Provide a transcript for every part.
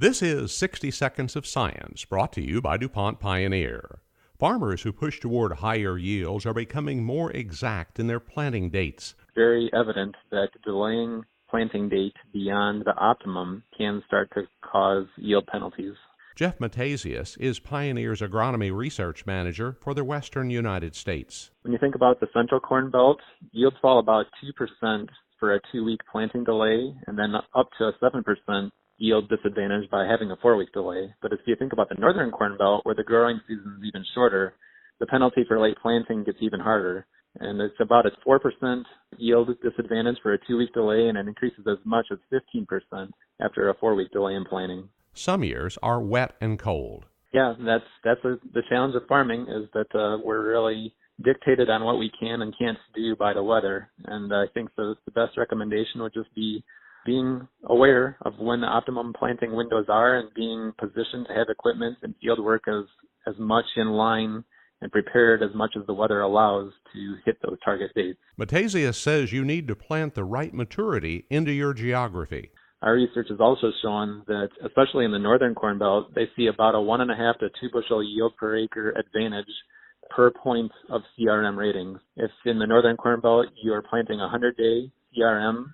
This is 60 Seconds of Science, brought to you by DuPont Pioneer. Farmers who push toward higher yields are becoming more exact in their planting dates. Very evident that delaying planting date beyond the optimum can start to cause yield penalties. Jeff Matasius is Pioneer's agronomy research manager for the western United States. When you think about the central corn belt, yields fall about 2% for a 2-week planting delay, and then up to a 7% yield disadvantage by having a 4-week delay. But if you think about the northern corn belt, where the growing season is even shorter, the penalty for late planting gets even harder. And it's about a 4% yield disadvantage for a 2-week delay, and it increases as much as 15% after a 4-week delay in planting. Some years are wet and cold. Yeah, that's the challenge of farming, is that we're really dictated on what we can and can't do by the weather. And I think the best recommendation would just be being aware of when the optimum planting windows are and being positioned to have equipment and field work as much in line and prepared as much as the weather allows to hit those target dates. Matasius says you need to plant the right maturity into your geography. Our research has also shown that, especially in the northern corn belt, they see about a 1.5 to 2 bushel yield per acre advantage per point of CRM ratings. If in the northern corn belt you are planting a 100-day CRM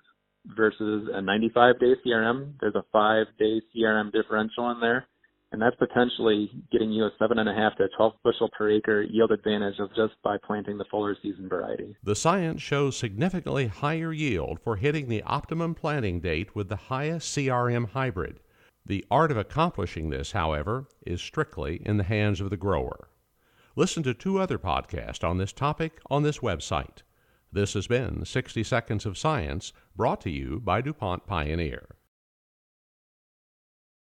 versus a 95-day CRM, there's a 5-day CRM differential in there, and that's potentially getting you a 7.5 to 12 bushel per acre yield advantage of just by planting the fuller season variety. The science shows significantly higher yield for hitting the optimum planting date with the highest CRM hybrid. The art of accomplishing this, however, is strictly in the hands of the grower. Listen to 2 other podcasts on this topic on this website. This has been 60 Seconds of Science, brought to you by DuPont Pioneer.